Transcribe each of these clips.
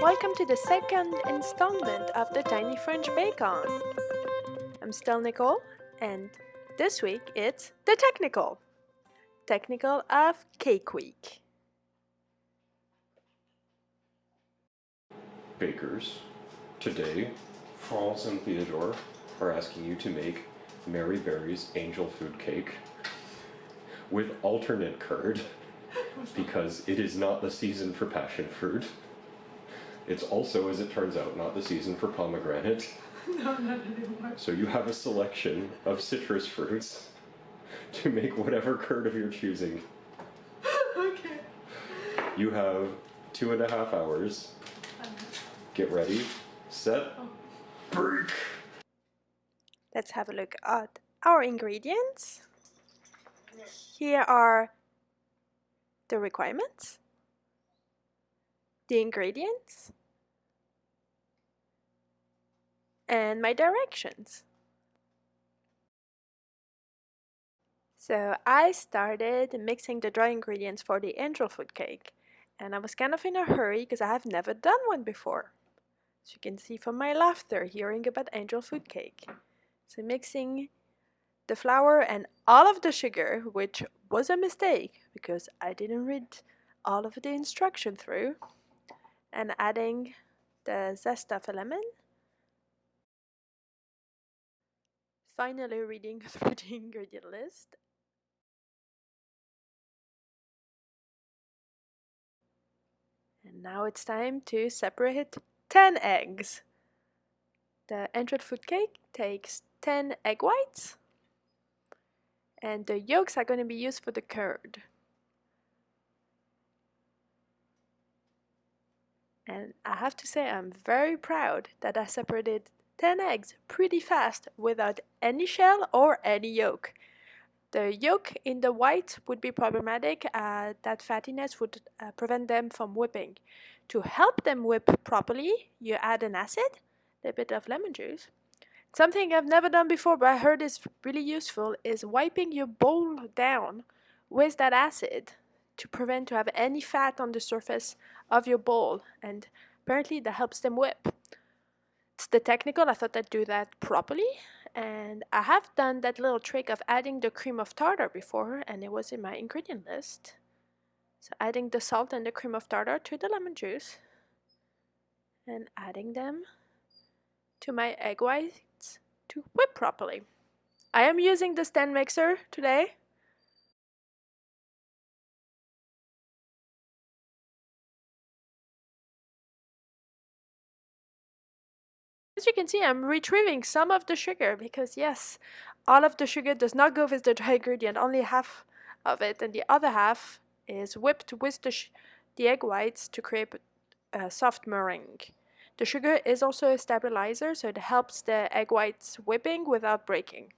Welcome to the second installment of the Tiny French Bake-On. I'm still Nicole, and this week it's the technical of Cake Week. Bakers, today, France and Theodore are asking you to make Mary Berry's angel food cake with alternate curd because it is not the season for passion fruit. It's also, as it turns out, not the season for pomegranate. No, not anymore. So you have a selection of citrus fruits to make whatever curd of your choosing. Okay. You have 2.5 hours. Get ready, set, break! Let's have a look at our ingredients. Here are the requirements, the ingredients, and my directions. So I started mixing the dry ingredients for the angel food cake, and I was kind of in a hurry because I have never done one before. As you can see from my laughter hearing about angel food cake. So mixing the flour and all of the sugar, which was a mistake because I didn't read all of the instruction through, and adding the zest of a lemon. Finally reading through the ingredient list. And now it's time to separate 10 eggs. The angel food cake takes 10 egg whites, and the yolks are going to be used for the curd. And I have to say I'm very proud that I separated 10 eggs pretty fast without any shell or any yolk. The yolk in the white would be problematic, that fattiness would prevent them from whipping. To help them whip properly, you add an acid, a bit of lemon juice. Something I've never done before but I heard is really useful is wiping your bowl down with that acid to prevent to have any fat on the surface of your bowl, and apparently that helps them whip. It's the technical, I thought I'd do that properly, and I have done that little trick of adding the cream of tartar before, and it was in my ingredient list. So adding the salt and the cream of tartar to the lemon juice and adding them to my egg whites to whip properly. I am using the stand mixer today. As you can see, I'm retrieving some of the sugar because yes, all of the sugar does not go with the dry ingredient, only half of it, and the other half is whipped with the egg whites to create a soft meringue. The sugar is also a stabilizer, so it helps the egg whites whipping without breaking.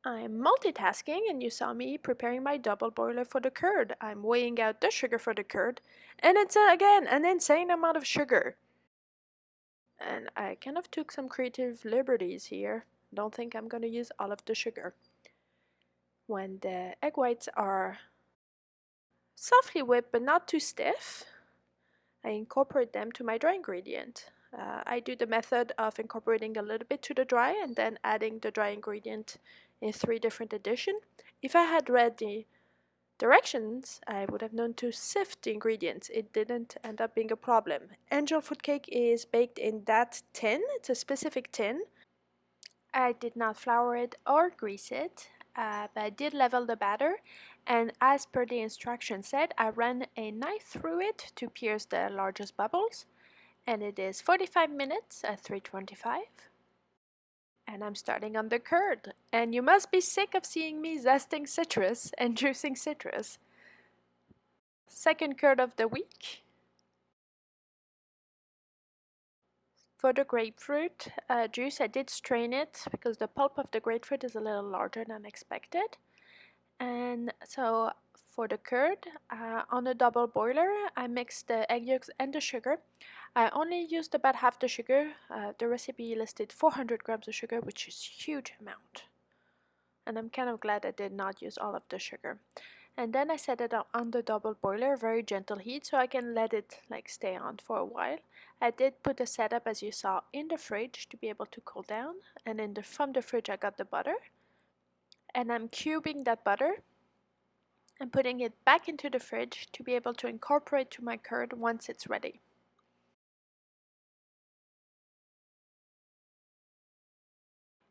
I'm multitasking, and you saw me preparing my double boiler for the curd. I'm weighing out the sugar for the curd, and it's again an insane amount of sugar. And I kind of took some creative liberties here. Don't think I'm going to use all of the sugar. When the egg whites are softly whipped but not too stiff, I incorporate them to my dry ingredient. I do the method of incorporating a little bit to the dry and then adding the dry ingredient in 3 different additions. If I had read the directions, I would have known to sift the ingredients. It didn't end up being a problem. Angel food cake is baked in that tin. It's a specific tin. I did not flour it or grease it, but I did level the batter, and as per the instruction said, I ran a knife through it to pierce the largest bubbles, and it is 45 minutes at 325. And I'm starting on the curd, and you must be sick of seeing me zesting citrus and juicing citrus. Second curd of the week. For the grapefruit juice, I did strain it because the pulp of the grapefruit is a little larger than expected. And so for the curd, on a double boiler, I mixed the egg yolks and the sugar. I only used about half the sugar. The recipe listed 400 grams of sugar, which is a huge amount. And I'm kind of glad I did not use all of the sugar. And then I set it on the double boiler, very gentle heat, so I can let it like stay on for a while. I did put the setup, as you saw, in the fridge to be able to cool down, and from the fridge I got the butter, and I'm cubing that butter and putting it back into the fridge to be able to incorporate to my curd once it's ready.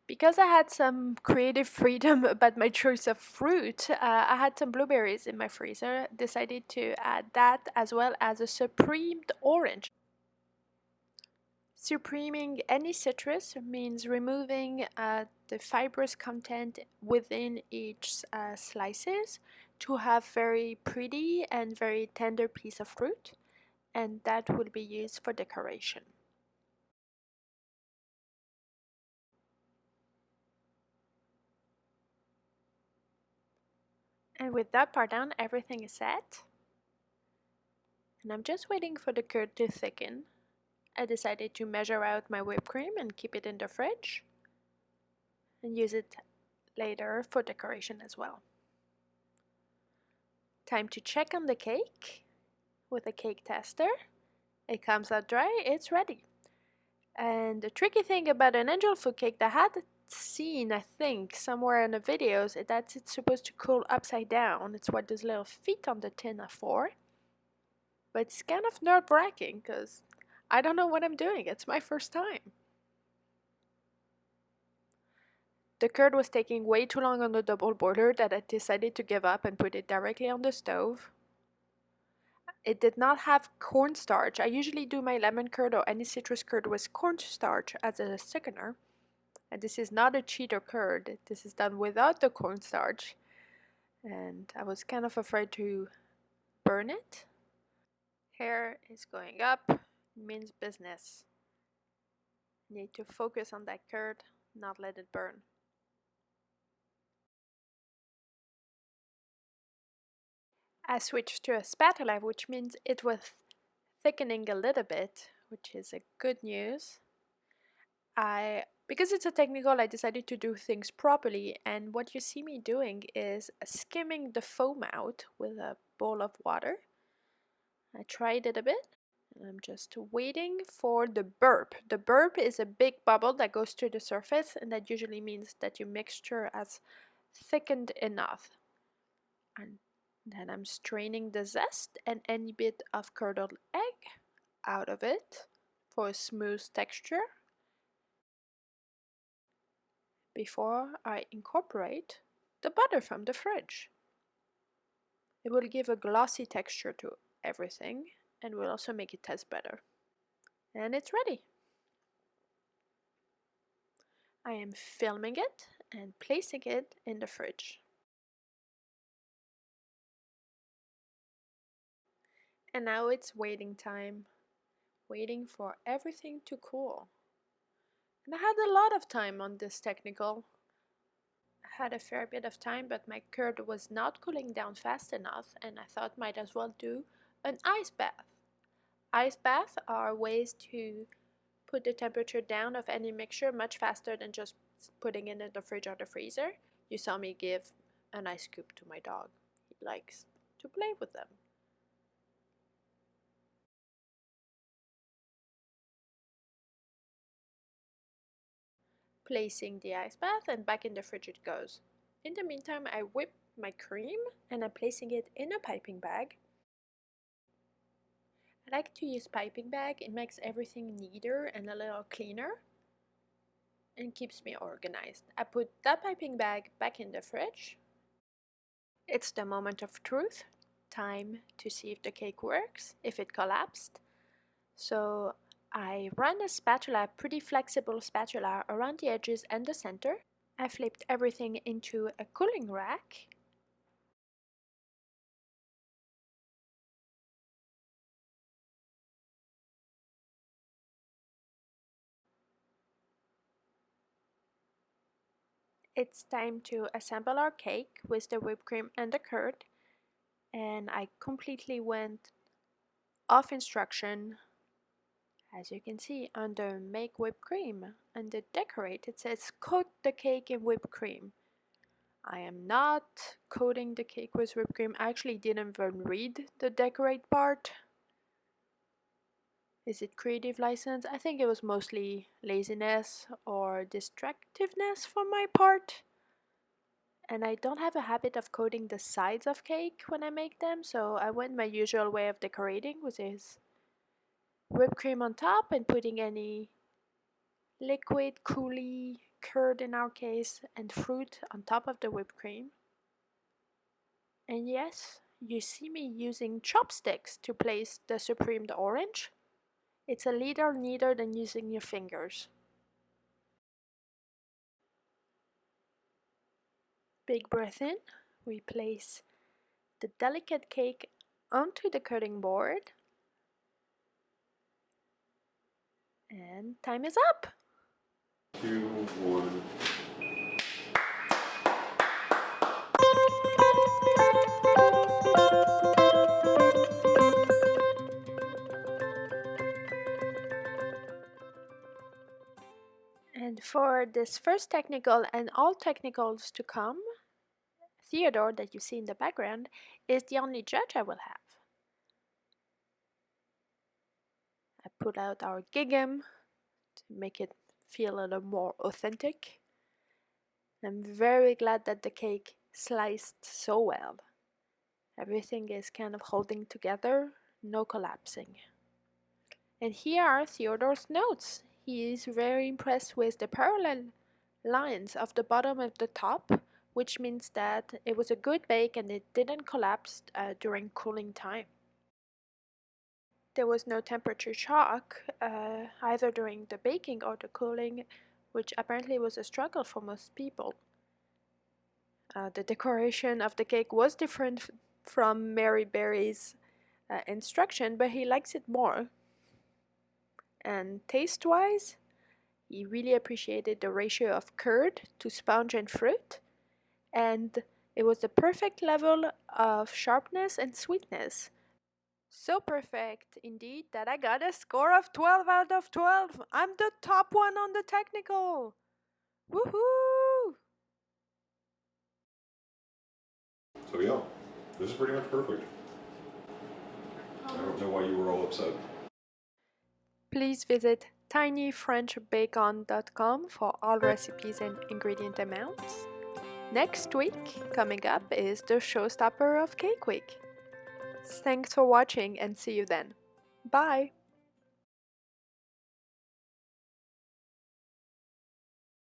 Because I had some creative freedom about my choice of fruit, I had some blueberries in my freezer. Decided to add that as well as a supremed orange. Supreming any citrus means removing the fibrous content within each slices to have very pretty and very tender piece of fruit, and that will be used for decoration. And with that part done, everything is set. And I'm just waiting for the curd to thicken. I decided to measure out my whipped cream and keep it in the fridge and use it later for decoration as well. Time to check on the cake with a cake tester. It comes out dry, it's ready. And the tricky thing about an angel food cake that I had seen, I think, somewhere in the videos, is that it's supposed to cool upside down. It's what those little feet on the tin are for. But it's kind of nerve-wracking because I don't know what I'm doing. It's my first time. The curd was taking way too long on the double boiler that I decided to give up and put it directly on the stove. It did not have cornstarch. I usually do my lemon curd or any citrus curd with cornstarch as a thickener. And this is not a cheater curd. This is done without the cornstarch. And I was kind of afraid to burn it. Hair is going up. Means business. Need to focus on that curd, not let it burn. I switched to a spatula, which means it was thickening a little bit, which is a good news. Because it's a technical, I decided to do things properly, and what you see me doing is skimming the foam out with a bowl of water. I tried it a bit, and I'm just waiting for the burp. The burp is a big bubble that goes to the surface, and that usually means that your mixture has thickened enough. And then I'm straining the zest and any bit of curdled egg out of it for a smooth texture before I incorporate the butter from the fridge. It will give a glossy texture to everything and will also make it taste better. And it's ready. I am filming it and placing it in the fridge. And now it's waiting time, waiting for everything to cool. And I had a lot of time on this technical. I had a fair bit of time, but my curd was not cooling down fast enough, and I thought might as well do an ice bath. Ice baths are ways to put the temperature down of any mixture much faster than just putting it in the fridge or the freezer. You saw me give an ice cube to my dog. He likes to play with them. Placing the ice bath, and back in the fridge it goes. In the meantime, I whip my cream and I'm placing it in a piping bag. I like to use piping bag. It makes everything neater and a little cleaner and keeps me organized. I put that piping bag back in the fridge. It's the moment of truth. Time to see if the cake works, if it collapsed. So I run a spatula, a pretty flexible spatula, around the edges and the center. I flipped everything into a cooling rack. It's time to assemble our cake with the whipped cream and the curd. And I completely went off instruction. As you can see, under make whipped cream, under decorate, it says coat the cake in whipped cream. I am not coating the cake with whipped cream. I actually didn't even read the decorate part. Is it creative license? I think it was mostly laziness or distractiveness from my part. And I don't have a habit of coating the sides of cake when I make them, so I went my usual way of decorating, which is whipped cream on top and putting any liquid, coulis, curd in our case, and fruit on top of the whipped cream. And yes, you see me using chopsticks to place the supreme orange. It's a little neater than using your fingers. Big breath in. We place the delicate cake onto the cutting board. And time is up! 2, 1. And for this first technical and all technicals to come, Theodore, that you see in the background, is the only judge I will have. I put out our gingham to make it feel a little more authentic. I'm very glad that the cake sliced so well. Everything is kind of holding together, no collapsing. And here are Theodore's notes. He is very impressed with the parallel lines of the bottom of the top, which means that it was a good bake and it didn't collapse during cooling time. There was no temperature shock either during the baking or the cooling, which apparently was a struggle for most people. The decoration of the cake was different from Mary Berry's instruction, but he likes it more. And taste-wise, he really appreciated the ratio of curd to sponge and fruit, and it was the perfect level of sharpness and sweetness. So perfect, indeed, that I got a score of 12 out of 12. I'm the top one on the technical. Woohoo! So yeah, this is pretty much perfect. I don't know why you were all upset. Please visit tinyfrenchbacon.com for all recipes and ingredient amounts. Next week, coming up, is the showstopper of Cake Week. Thanks for watching and see you then. Bye!